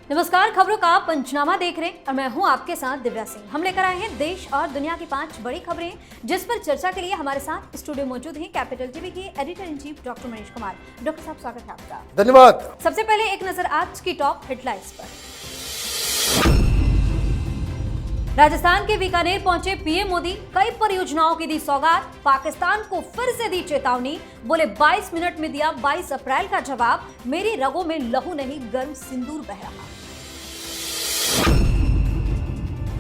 नमस्कार, खबरों का पंचनामा देख रहे हैं और मैं हूं आपके साथ दिव्या सिंह। हम लेकर आए हैं देश और दुनिया की 5 बड़ी खबरें, जिस पर चर्चा के लिए हमारे साथ स्टूडियो मौजूद हैं कैपिटल टीवी के editor in chief doctor Manish Kumar. Doctor साहब, स्वागत है आपका। धन्यवाद। सबसे पहले एक नजर आज की टॉप हेडलाइंस पर। राजस्थान के बीकानेर पहुंचे पीएम मोदी, कई परियोजनाओं की दी सौगात, पाकिस्तान को फिर से दी चेतावनी, बोले 22 मिनट में दिया 22 अप्रैल का जवाब, मेरी रगों में लहू नहीं गर्म सिंदूर बह रहा।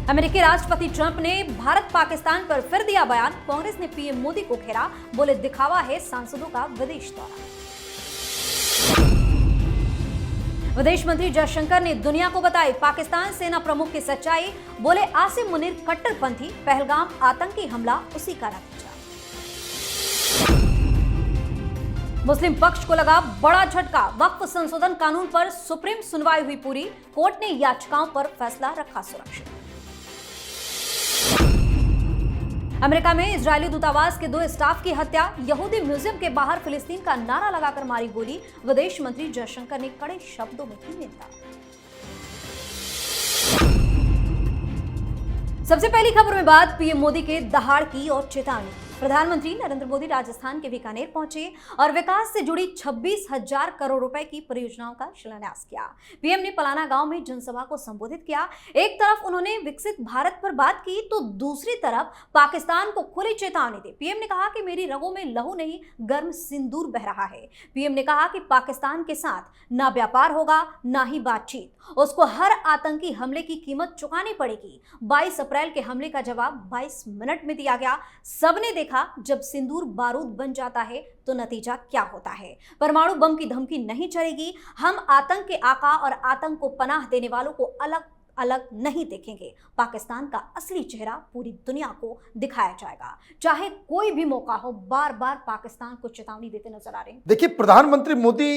अमेरिकी राष्ट्रपति ट्रंप ने भारत पाकिस्तान पर फिर दिया बयान, कांग्रेस ने पीएम मोदी को घेरा, बोले दिखावा है सांसदों का विदेश दौरा। विदेश मंत्री जयशंकर ने दुनिया को बताई पाकिस्तान सेना प्रमुख की सच्चाई, बोले आसिम मुनीर कट्टरपंथी, पहलगाम आतंकी हमला उसी का नतीजा। मुस्लिम पक्ष को लगा बड़ा झटका, वक्फ संशोधन कानून पर सुप्रीम सुनवाई हुई पूरी, कोर्ट ने याचिकाओं पर फैसला रखा सुरक्षित। अमेरिका में इजरायली दूतावास के 2 स्टाफ की हत्या, यहूदी म्यूजियम के बाहर फिलिस्तीन का नारा लगाकर मारी गोली, विदेश मंत्री जयशंकर ने कड़े शब्दों में की निंदा। सबसे पहली खबर में बात पीएम मोदी के दहाड़ की और चेतावनी। प्रधानमंत्री नरेंद्र मोदी राजस्थान के बीकानेर पहुंचे और विकास से जुड़ी 26,000 करोड़ रुपए की परियोजनाओं का शिलान्यास किया। पीएम ने पलाना गांव में जनसभा को संबोधित किया। एक तरफ उन्होंने विकसित भारत पर बात की तो दूसरी तरफ पाकिस्तान को खुली चेतावनी दी। पीएम ने कहा कि मेरी रगों में लहू नहीं गर्म सिंदूर बह रहा है। पीएम ने कहा कि पाकिस्तान के साथ ना व्यापार होगा ना ही बातचीत, उसको हर आतंकी हमले की कीमत चुकानी पड़ेगी। 22 अप्रैल के हमले का जवाब 22 मिनट में दिया गया। सबने देखा जब सिंदूर बारूद बन जाता है तो नतीजा क्या होता है। परमाणु बम की धमकी नहीं चलेगी। हम आतंक के आका और आतंक को पनाह देने वालों को अलग अलग नहीं देखेंगे। पाकिस्तान का असली चेहरा पूरी दुनिया को दिखाया जाएगा, चाहे कोई भी मौका हो। बार बार पाकिस्तान को चेतावनी देते नजर आ रहे हैं। देखिए, प्रधानमंत्री मोदी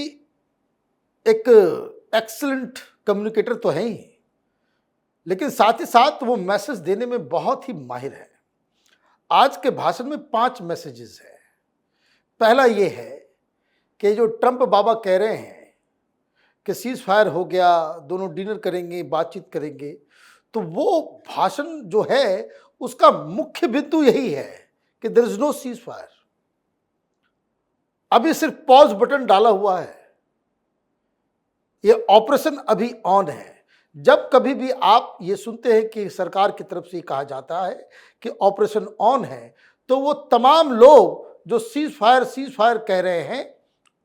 एक एक्सीलेंट कम्युनिकेटर तो है ही, लेकिन साथ ही साथ वो मैसेज देने में बहुत ही माहिर है। आज के भाषण में 5 मैसेजेस हैं। पहला ये है कि जो ट्रंप बाबा कह रहे हैं कि सीज फायर हो गया, दोनों डिनर करेंगे, बातचीत करेंगे, तो वो भाषण जो है उसका मुख्य बिंदु यही है कि there is no ceasefire. अभी सिर्फ पॉज बटन डाला हुआ है, ये ऑपरेशन अभी ऑन है। जब कभी भी आप ये सुनते हैं कि सरकार की तरफ से कहा जाता है कि ऑपरेशन ऑन है, तो वो तमाम लोग जो सीज फायर कह रहे हैं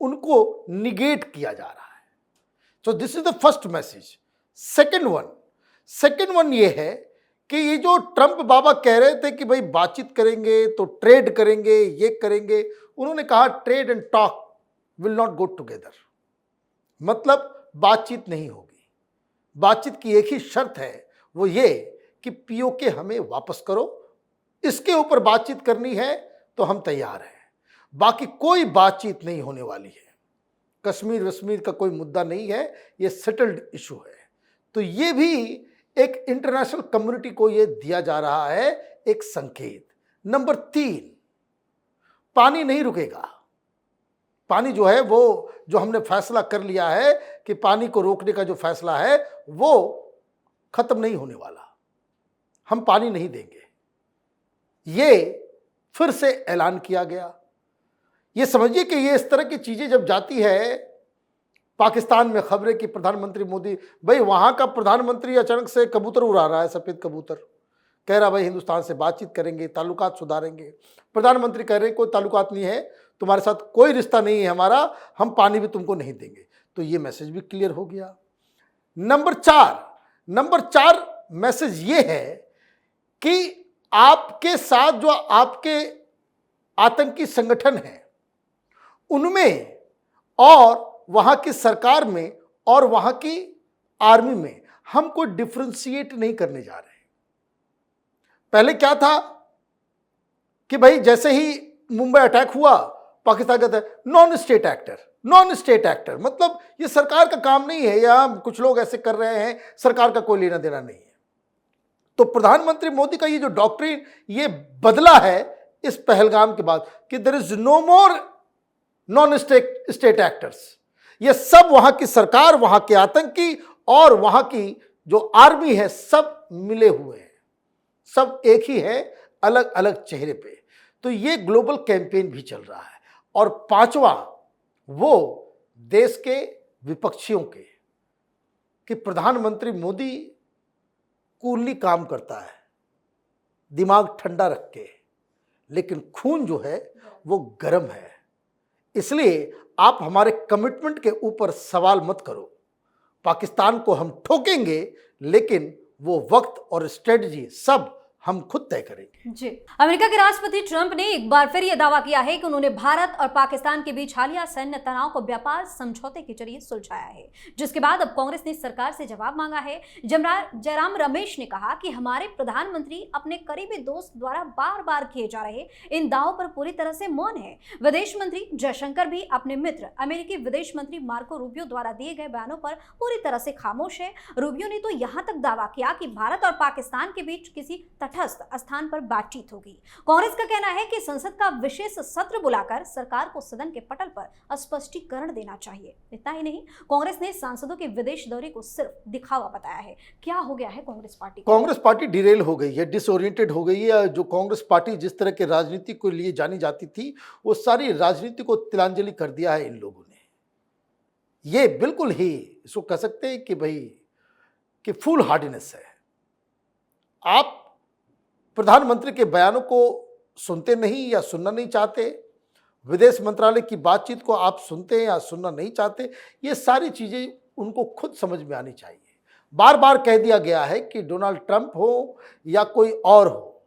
उनको निगेट किया जा रहा है। So this is the first message. Second one ये है कि ये जो ट्रंप बाबा कह रहे थे कि भाई बातचीत करेंगे तो ट्रेड करेंगे, ये करेंगे, उन्होंने कहा trade and talk will not go together, मतलब बातचीत नहीं होगी। बातचीत की एक ही शर्त है, वो ये कि पीओके हमें वापस करो। इसके ऊपर बातचीत करनी है तो हम तैयार हैं, बाकी कोई बातचीत नहीं होने वाली है। कश्मीर का कोई मुद्दा नहीं है, ये सेटल्ड इशू है। तो ये भी एक इंटरनेशनल कम्युनिटी को ये दिया जा रहा है एक संकेत। नंबर 3, पानी नहीं रुकेगा। पानी जो है वो जो हमने फैसला कर लिया है कि पानी को रोकने का जो फैसला है वो खत्म नहीं होने वाला। हम पानी नहीं देंगे, ये फिर से ऐलान किया गया। ये समझिए कि ये इस तरह की चीजें जब जाती है पाकिस्तान में, खबरें कि प्रधानमंत्री मोदी, भाई वहां का प्रधानमंत्री अचानक से कबूतर उड़ा रहा है, सफेद कबूतर, कह रहा भाई हिंदुस्तान से बातचीत करेंगे, ताल्लुकात सुधारेंगे। प्रधानमंत्री कह रहे कोई ताल्लुकात नहीं है, तुम्हारे साथ कोई रिश्ता नहीं है हमारा, हम पानी भी तुमको नहीं देंगे। तो ये मैसेज भी क्लियर हो गया। नंबर 4 मैसेज ये है कि आपके साथ जो आपके आतंकी संगठन हैं उनमें और वहां की सरकार में और वहां की आर्मी में हम कोई डिफरेंशिएट नहीं करने जा रहे। पहले क्या था कि भाई जैसे ही मुंबई अटैक हुआ, पाकिस्तान कहता है नॉन स्टेट एक्टर, मतलब ये सरकार का काम नहीं है, या कुछ लोग ऐसे कर रहे हैं, सरकार का कोई लेना देना नहीं है। तो प्रधानमंत्री मोदी का ये जो डॉक्ट्रिन ये बदला है इस पहलगाम के बाद कि there is no more non state actors. ये सब वहां की सरकार, वहां के आतंकी और वहां की जो आर्मी है सब मिले हुए हैं, सब एक ही है, अलग अलग चेहरे पे। तो ये ग्लोबल कैंपेन भी चल रहा है। और पांचवा वो देश के विपक्षियों के कि प्रधानमंत्री मोदी कूलली काम करता है, दिमाग ठंडा रख के, लेकिन खून जो है वो गर्म है। इसलिए आप हमारे कमिटमेंट के ऊपर सवाल मत करो। पाकिस्तान को हम ठोकेंगे, लेकिन वो वक्त और स्ट्रेटजी सब हम खुद तय करेंगे। जी, अमेरिका के राष्ट्रपति ट्रंप ने एक बार फिर यह दावा किया है कि उन्होंने भारत और पाकिस्तान के बीच हालिया सैन्य तनाव को व्यापार समझौते के जरिए सुलझाया है, जिसके बाद अब कांग्रेस ने सरकार से जवाब मांगा है। जयराम रमेश ने कहा कि हमारे प्रधानमंत्री अपने करीबी दोस्त द्वारा बार बार किए जा रहे इन दावों पर पूरी तरह से मौन है। विदेश मंत्री जयशंकर भी अपने मित्र अमेरिकी विदेश मंत्री मार्को रूबियो द्वारा दिए गए बयानों पर पूरी तरह से खामोश है। रूबियो ने तो यहां तक दावा किया कि भारत और पाकिस्तान के बीच किसी स्थान पर बातचीत होगी। कांग्रेस का कहना है कि संसद का विशेष सत्र बुलाकर सरकार को सदन के पटल पर स्पष्टीकरण देना चाहिए। इतना ही नहीं, कांग्रेस ने सांसदों के विदेश दौरे को सिर्फ दिखावा बताया है। क्या हो गया है कांग्रेस पार्टी को? कांग्रेस पार्टी डिरेल हो गई है, डिसओरिएंटेड हो गई है। जो कांग्रेस पार्टी जिस तरह के राजनीति को लिए जानी जाती थी, वो सारी राजनीति को तिलांजलि कर दिया है इन लोगों ने। ये बिल्कुल ही इसको कह सकते हैं कि भाई कि फुल हार्डीनेस है। आप प्रधानमंत्री के बयानों को सुनते नहीं या सुनना नहीं चाहते, विदेश मंत्रालय की बातचीत को आप सुनते हैं या सुनना नहीं चाहते, ये सारी चीजें उनको खुद समझ में आनी चाहिए। बार बार कह दिया गया है कि डोनाल्ड ट्रंप हो या कोई और हो,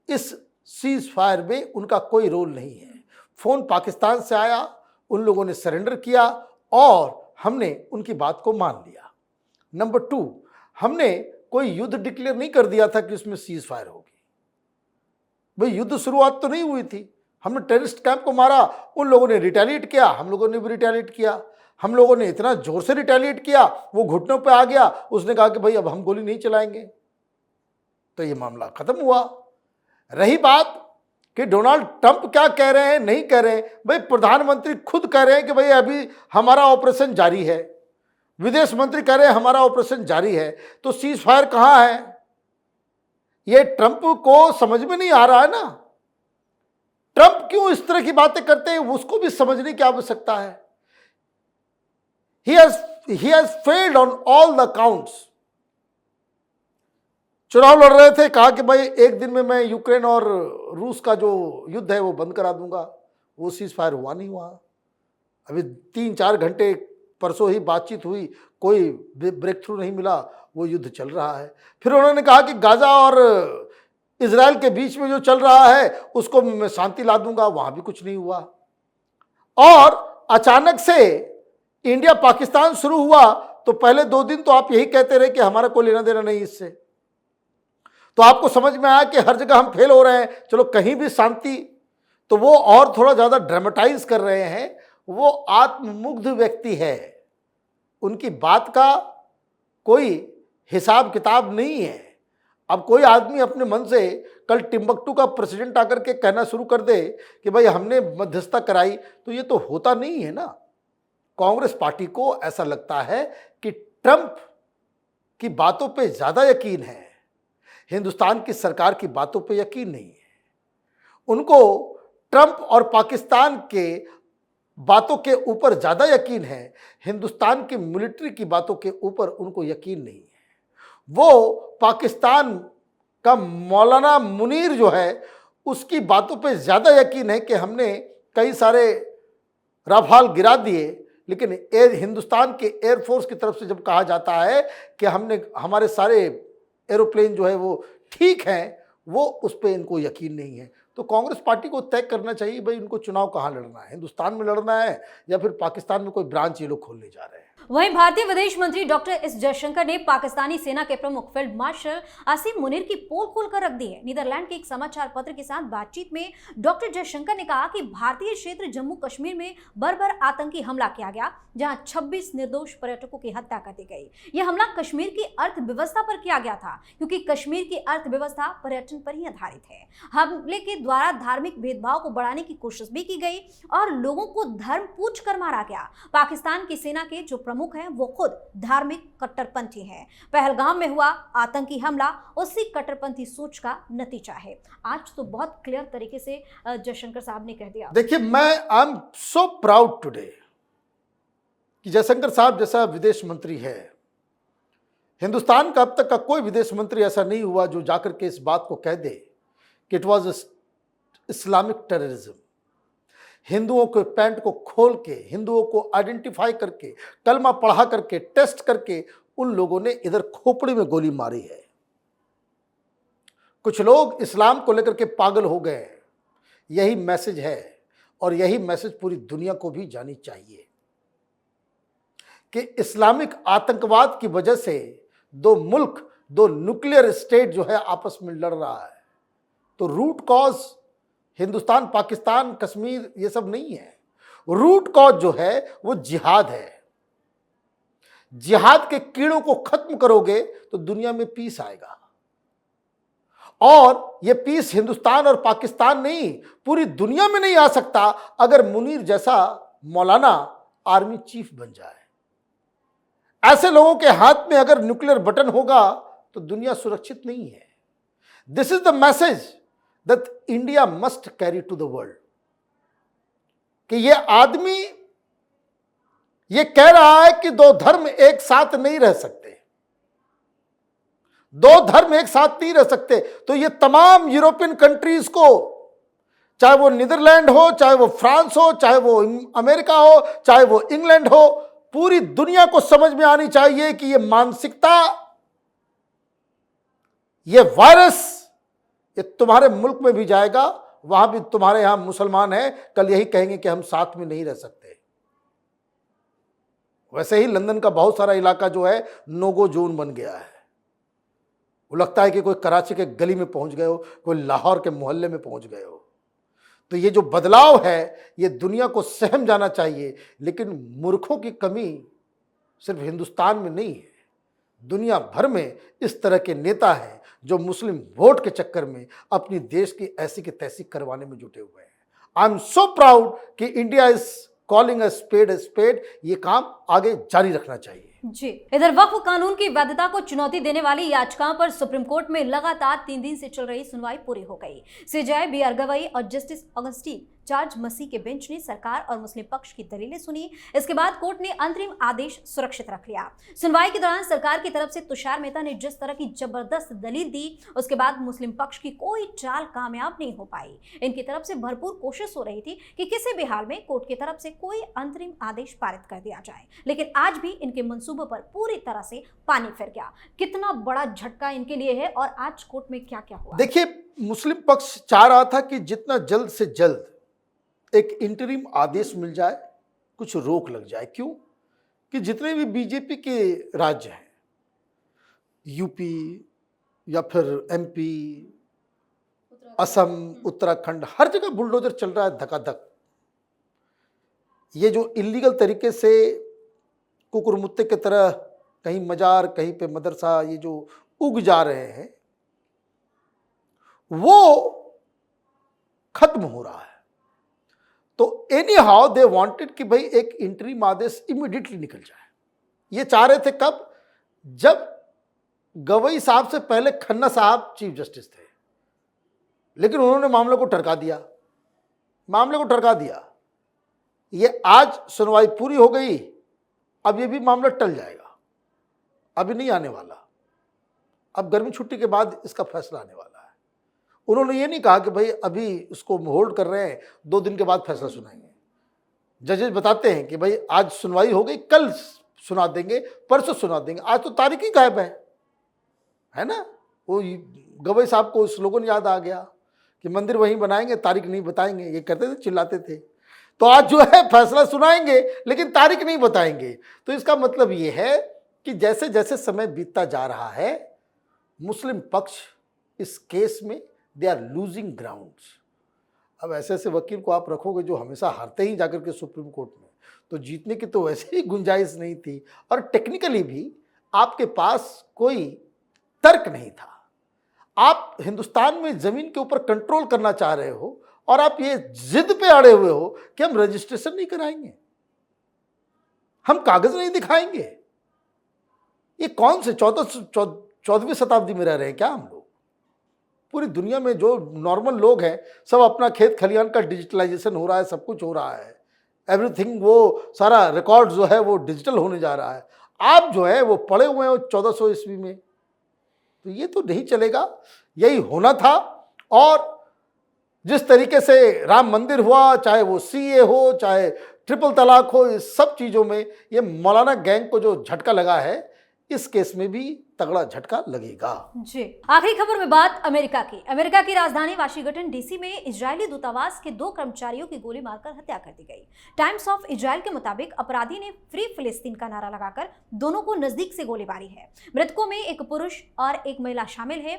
इस सीज फायर में उनका कोई रोल नहीं है। फोन पाकिस्तान से आया, उन लोगों ने सरेंडर किया और हमने उनकी बात को मान लिया। नंबर 2, हमने कोई युद्ध डिक्लेयर नहीं कर दिया था कि उसमें सीज फायर होगी। भाई युद्ध शुरुआत तो नहीं हुई थी। हमने टेररिस्ट कैंप को मारा, उन लोगों ने रिटेलिएट किया, हम लोगों ने भी रिटेलिएट किया। हम लोगों ने इतना जोर से रिटेलिएट किया, वो घुटनों पे आ गया, उसने कहा कि भाई अब हम गोली नहीं चलाएंगे, तो ये मामला खत्म हुआ। रही बात कि डोनाल्ड ट्रंप क्या कह रहे हैं, नहीं कह रहे हैं, भाई प्रधानमंत्री खुद कह रहे हैं कि भाई अभी हमारा ऑपरेशन जारी है, विदेश मंत्री कह रहे हैं हमारा ऑपरेशन जारी है, तो सीज फायर कहां है? ये ट्रंप को समझ में नहीं आ रहा है ना। ट्रंप क्यों इस तरह की बातें करते हैं, उसको भी समझने की आवश्यकता है। He has failed on all the counts. चुनाव लड़ रहे थे, कहा कि भाई एक दिन में मैं यूक्रेन और रूस का जो युद्ध है वो बंद करा दूंगा। वो सीज फायर हुआ नहीं हुआ। अभी 3-4 घंटे परसों ही बातचीत हुई, कोई ब्रेक थ्रू नहीं मिला, वो युद्ध चल रहा है। फिर उन्होंने कहा कि गाजा और इजराइल के बीच में जो चल रहा है उसको मैं शांति ला दूंगा, वहां भी कुछ नहीं हुआ। और अचानक से इंडिया पाकिस्तान शुरू हुआ तो पहले 2 दिन तो आप यही कहते रहे कि हमारा कोई लेना देना नहीं इससे। तो आपको समझ में आया कि हर जगह हम फेल हो रहे हैं, चलो कहीं भी शांति। तो वो और थोड़ा ज्यादा ड्रामेटाइज कर रहे हैं। वो आत्ममुग्ध व्यक्ति है, उनकी बात का कोई हिसाब किताब नहीं है। अब कोई आदमी अपने मन से कल टिम्बकटू का प्रेसिडेंट आकर के कहना शुरू कर दे कि भाई हमने मध्यस्थता कराई, तो ये तो होता नहीं है ना। कांग्रेस पार्टी को ऐसा लगता है कि ट्रंप की बातों पे ज्यादा यकीन है, हिंदुस्तान की सरकार की बातों पे यकीन नहीं है। उनको ट्रंप और पाकिस्तान के बातों के ऊपर ज्यादा यकीन है, हिंदुस्तान की मिलिट्री की बातों के ऊपर उनको यकीन नहीं है। वो पाकिस्तान का मौलाना मुनीर जो है उसकी बातों पे ज्यादा यकीन है कि हमने कई सारे राफाल गिरा दिए, लेकिन हिंदुस्तान के एयरफोर्स की तरफ से जब कहा जाता है कि हमने हमारे सारे एरोप्लेन जो है वो ठीक हैं, वो उस पर इनको यकीन नहीं है। तो कांग्रेस पार्टी को तय करना चाहिए भाई इनको चुनाव कहाँ लड़ना है, हिंदुस्तान में लड़ना है या फिर पाकिस्तान में कोई ब्रांच ये लोग खोलने जा रहे हैं। वहीं भारतीय विदेश मंत्री डॉक्टर एस जयशंकर ने पाकिस्तानी सेना के प्रमुख फील्ड मार्शल आसिम मुनीर की पोल खोलकर रख दी है। नीदरलैंड के एक समाचार पत्र के साथ बातचीत में डॉक्टर जयशंकर ने कहा कि भारतीय क्षेत्र जम्मू कश्मीर में बर्बर आतंकी हमला किया गया, जहां 26 निर्दोष पर्यटकों की हत्या कर दी गई। यह हमला कश्मीर की अर्थव्यवस्था पर किया गया था, क्योंकि कश्मीर की अर्थव्यवस्था पर्यटन पर ही आधारित है। हमले के द्वारा धार्मिक भेदभाव को बढ़ाने की कोशिश भी की गई और लोगों को धर्म पूछ कर मारा गया। पाकिस्तान की सेना के जो प्रमुख हैं वो खुद धार्मिक कट्टरपंथी हैं। पहलगाम में हुआ आतंकी हमला उसी कट्टरपंथी सोच का नतीजा है। आज तो बहुत क्लियर तरीके से जयशंकर साहब ने कह दिया। देखिए, मैं आई एम सो प्राउड टुडे कि जयशंकर साहब जैसा विदेश मंत्री है। हिंदुस्तान का अब तक का कोई विदेश मंत्री ऐसा नहीं हुआ जो जाकर के इस बात को कह दे कि इट वॉज इस्लामिक टेररिज्म। हिंदुओं के पैंट को खोल के, हिंदुओं को आइडेंटिफाई करके, कलमा पढ़ा करके, टेस्ट करके उन लोगों ने इधर खोपड़ी में गोली मारी है। कुछ लोग इस्लाम को लेकर के पागल हो गए। यही मैसेज है और यही मैसेज पूरी दुनिया को भी जानी चाहिए कि इस्लामिक आतंकवाद की वजह से दो मुल्क, दो न्यूक्लियर स्टेट जो है आपस में लड़ रहा है। तो रूट कॉज हिंदुस्तान, पाकिस्तान, कश्मीर ये सब नहीं है। रूट कॉज जो है वो जिहाद है। जिहाद के कीड़ों को खत्म करोगे तो दुनिया में पीस आएगा। और ये पीस हिंदुस्तान और पाकिस्तान नहीं, पूरी दुनिया में नहीं आ सकता अगर मुनीर जैसा मौलाना आर्मी चीफ बन जाए। ऐसे लोगों के हाथ में अगर न्यूक्लियर बटन होगा तो दुनिया सुरक्षित नहीं है। This is the message that India must carry to the world कि ये आदमी ये कह रहा है कि दो धर्म एक साथ नहीं रह सकते। दो धर्म एक साथ नहीं रह सकते। तो ये तमाम यूरोपियन कंट्रीज को, चाहे वो नीदरलैंड हो, चाहे वो फ्रांस हो, चाहे वो अमेरिका हो, चाहे वो इंग्लैंड हो, पूरी दुनिया को समझ में आनी चाहिए कि ये मानसिकता, ये वायरस, ये तुम्हारे मुल्क में भी जाएगा। वहां भी तुम्हारे यहां मुसलमान हैं, कल यही कहेंगे कि हम साथ में नहीं रह सकते। वैसे ही लंदन का बहुत सारा इलाका जो है नोगो जोन बन गया है। वो लगता है कि कोई कराची के गली में पहुंच गए हो, कोई लाहौर के मोहल्ले में पहुंच गए हो। तो ये जो बदलाव है ये दुनिया को सहम जाना चाहिए। लेकिन मूर्खों की कमी सिर्फ हिंदुस्तान में नहीं है, दुनिया भर में इस तरह के नेता हैं जो मुस्लिम वोट के चक्कर में अपनी देश की ऐसी की तैसी करवाने में जुटे हुए हैं। आई एम सो प्राउड कि India is calling a spade. ये काम आगे जारी रखना चाहिए। जी, इधर वक्फ कानून की वैधता को चुनौती देने वाली याचिकाओं पर सुप्रीम कोर्ट में लगातार 3 दिन से चल रही सुनवाई पूरी हो गई। CJI B R. गवई और जस्टिस ऑगस्टीन जॉर्ज मसीह के बेंच ने सरकार और मुस्लिम पक्ष की दलीलें सुनी। इसके बाद कोर्ट ने अंतरिम आदेश सुरक्षित रख लिया। सुनवाई के दौरान सरकार की तरफ से तुषार मेहता ने जिस तरह की जबरदस्त दलील दी, उसके बाद मुस्लिम पक्ष की कोई चाल कामयाब नहीं हो पाई। इनकी तरफ से भरपूर कोशिश हो रही थी कि किसी भी हाल में कोर्ट की तरफ से कोई अंतरिम आदेश पारित कर दिया जाए, लेकिन आज भी इनके मंसूबों पर पूरी तरह से पानी फिर गया। कितना बड़ा झटका इनके लिए है और आज कोर्ट में क्या क्या हुआ। देखिए, मुस्लिम पक्ष चाह रहा था कि जितना जल्द से जल्द एक इंटरिम आदेश मिल जाए, कुछ रोक लग जाए। क्यों? कि जितने भी बीजेपी के राज्य हैं, यूपी या फिर एमपी, असम, उत्तराखंड, हर जगह बुलडोजर चल रहा है धकाधक। ये जो इलीगल तरीके से कुकुरमुत्ते की तरह कहीं मजार, कहीं पे मदरसा, ये जो उग जा रहे हैं वो खत्म हो रहा है। तो एनी हाउ दे वांटेड कि भाई एक इंटरिम आदेश इमीडिएटली निकल जाए। ये चाह रहे थे कब? जब गवई साहब से पहले खन्ना साहब चीफ जस्टिस थे, लेकिन उन्होंने मामले को टरका दिया। ये आज सुनवाई पूरी हो गई, अब ये भी मामला टल जाएगा, अभी नहीं आने वाला। अब गर्मी छुट्टी के बाद इसका फैसला आने वाला है। उन्होंने ये नहीं कहा कि भाई अभी उसको होल्ड कर रहे हैं, 2 दिन के बाद फैसला सुनाएंगे। जजेस बताते हैं कि भाई आज सुनवाई हो गई, कल सुना देंगे, परसों सुना देंगे। आज तो तारीख ही गायब है ना। वो गवई साहब को स्लोगन याद आ गया कि मंदिर वहीं बनाएंगे, तारीख नहीं बताएंगे। ये करते थे, चिल्लाते थे। तो आज जो है फैसला सुनाएंगे लेकिन तारीख नहीं बताएंगे। तो इसका मतलब ये है कि जैसे जैसे समय बीतता जा रहा है, मुस्लिम पक्ष इस केस में दे आर लूजिंग ग्राउंड्स। अब ऐसे ऐसे वकील को आप रखोगे जो हमेशा हारते ही जाकर के सुप्रीम कोर्ट में, तो जीतने की तो वैसे ही गुंजाइश नहीं थी, और टेक्निकली भी आपके पास कोई तर्क नहीं था। आप हिंदुस्तान में जमीन के ऊपर कंट्रोल करना चाह रहे हो और आप ये जिद पे अड़े हुए हो कि हम रजिस्ट्रेशन नहीं कराएंगे, हम कागज नहीं दिखाएंगे। ये कौन से 14वीं शताब्दी में रह रहे हैं क्या हम लोग? पूरी दुनिया में जो नॉर्मल लोग हैं सब अपना खेत खलिहान का डिजिटलाइजेशन हो रहा है, सब कुछ हो रहा है, एवरीथिंग, वो सारा रिकॉर्ड जो है वो डिजिटल होने जा रहा है। आप जो है वो पड़े हुए हो 1400 ईस्वी में, तो ये तो नहीं चलेगा। यही होना था। और जिस तरीके से राम मंदिर हुआ, चाहे वो सीए हो, चाहे ट्रिपल तलाक हो, इस सब चीज़ों में ये मौलाना गैंग को जो झटका लगा है, इस केस में भी तगड़ा झटका लगेगा। जी, आखिरी खबर में बात अमेरिका की। अमेरिका की राजधानी वाशिंगटन डीसी में इजरायली दूतावास के 2 कर्मचारियों की गोली मारकर हत्या कर दी गई। टाइम्स ऑफ इजराइल के मुताबिक अपराधी ने फ्री फिलिस्तीन का नारा लगाकर दोनों को नजदीक से गोली मारी है। मृतकों में एक पुरुष और एक महिला शामिल है।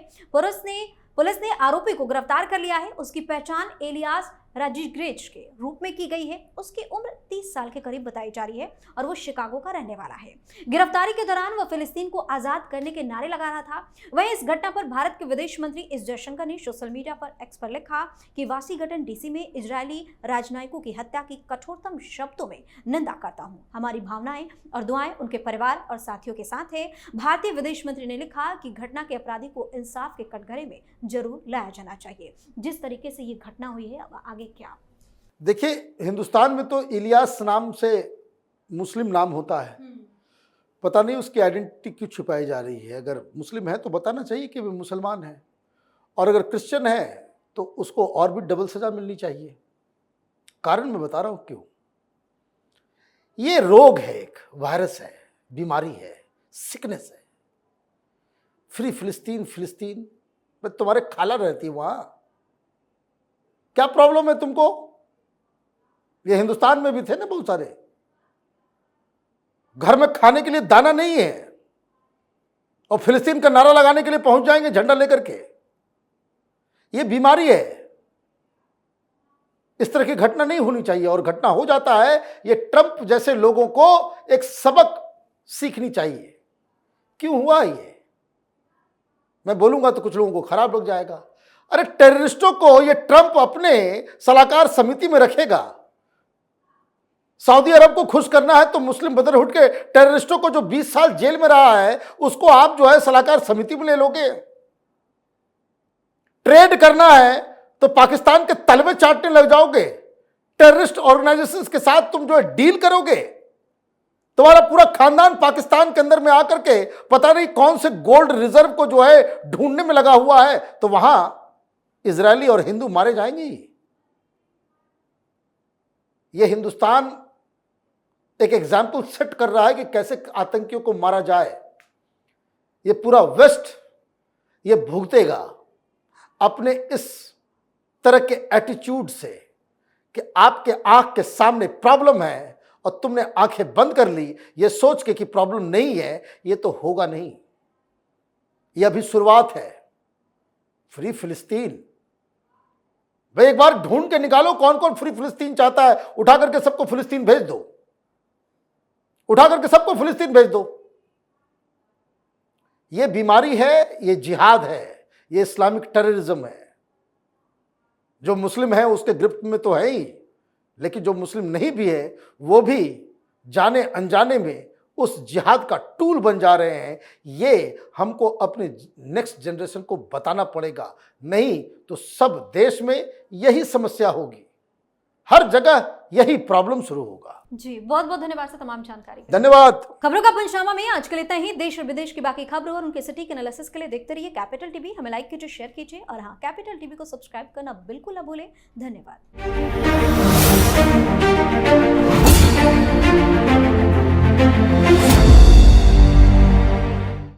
पुलिस ने आरोपी को गिरफ्तार कर लिया है। उसकी पहचान एलियास राजिग्रेज के रूप में की गई है। उसकी उम्र 30 साल के करीब बताई जा रही है और वो शिकागो का रहने वाला है। गिरफ्तारी के दौरान वह फिलिस्तीन को आजाद करने के नारे लगा रहा था। वहीं इस घटना पर भारत के विदेश मंत्री एस जयशंकर ने सोशल मीडिया पर एक्स पर लिखा कि वाशिंगटन डीसी में इजरायली राजनयिकों की हत्या की कठोरतम शब्दों में निंदा करता हूं। हमारी भावनाएं और दुआएं उनके परिवार और साथियों के साथ है। भारतीय विदेश मंत्री ने लिखा कि घटना के अपराधी को इंसाफ के कटघरे में जरूर लाया जाना चाहिए। जिस तरीके से ये घटना हुई है, अब आगे क्या? देखिए, हिंदुस्तान में तो इलियास नाम से मुस्लिम नाम होता है, पता नहीं उसकी आइडेंटिटी क्यों छुपाई जा रही है। अगर मुस्लिम है तो बताना चाहिए कि वे मुसलमान है, और अगर क्रिश्चियन है तो उसको और भी डबल सजा मिलनी चाहिए। कारण मैं बता रहा हूं क्यों। ये रोग है, एक वायरस है, बीमारी है, सिकनेस है। फ्री फिलिस्तीन तुम्हारे खाला रहती है वहां, क्या प्रॉब्लम है तुमको? ये हिंदुस्तान में भी थे ना बहुत सारे, घर में खाने के लिए दाना नहीं है और फिलिस्तीन का नारा लगाने के लिए पहुंच जाएंगे झंडा लेकर के। ये बीमारी है, इस तरह की घटना नहीं होनी चाहिए, और घटना हो जाता है। ये ट्रंप जैसे लोगों को एक सबक सीखनी चाहिए। क्यों हुआ ये? मैं बोलूंगा तो कुछ लोगों को खराब लग जाएगा। अरे टेररिस्टों को ये ट्रंप अपने सलाहकार समिति में रखेगा। सऊदी अरब को खुश करना है तो मुस्लिम ब्रदरहुड के टेररिस्टों को जो 20 साल जेल में रहा है उसको आप जो है सलाहकार समिति में ले लोगे। ट्रेड करना है तो पाकिस्तान के तलवे चाटने लग जाओगे। टेररिस्ट ऑर्गेनाइजेशंस के साथ तुम जो है डील करोगे। तुम्हारा पूरा खानदान पाकिस्तान के अंदर में आकर के पता नहीं कौन से गोल्ड रिजर्व को जो है ढूंढने में लगा हुआ है, तो वहां इजरायली और हिंदू मारे जाएंगे। यह हिंदुस्तान एक एग्जाम्पल सेट कर रहा है कि कैसे आतंकियों को मारा जाए। ये पूरा वेस्ट ये भुगतेगा अपने इस तरह के एटीट्यूड से कि आपके आंख के सामने प्रॉब्लम है और तुमने आंखें बंद कर ली ये सोच के कि प्रॉब्लम नहीं है। ये तो होगा नहीं, ये अभी शुरुआत है। फ्री फिलिस्तीन भाई, एक बार ढूंढ के निकालो कौन कौन फ्री फिलिस्तीन चाहता है। उठा करके सबको फिलिस्तीन भेज दो, उठा करके सबको फिलिस्तीन भेज दो। ये बीमारी है, ये जिहाद है, ये इस्लामिक टेररिज्म है। जो मुस्लिम है उसके गिरफ्त में तो है ही, लेकिन जो मुस्लिम नहीं भी है वो भी जाने अनजाने में उस जिहाद का टूल बन जा रहे हैं। ये हमको अपने नेक्स्ट जनरेशन को बताना पड़ेगा, नहीं तो सब देश में यही समस्या होगी, हर जगह यही प्रॉब्लम शुरू होगा। जी, बहुत बहुत धन्यवाद सर तमाम जानकारी। धन्यवाद। खबरों का पंचनामा में आज के लिए इतना ही। देश और विदेश की बाकी खबरों और उनके सटीक एनालिसिस के लिए देखते रहिए कैपिटल टीवी। हमें लाइक कीजिए, शेयर कीजिए और हाँ, कैपिटल टीवी को सब्सक्राइब करना बिल्कुल ना भूलें। धन्यवाद।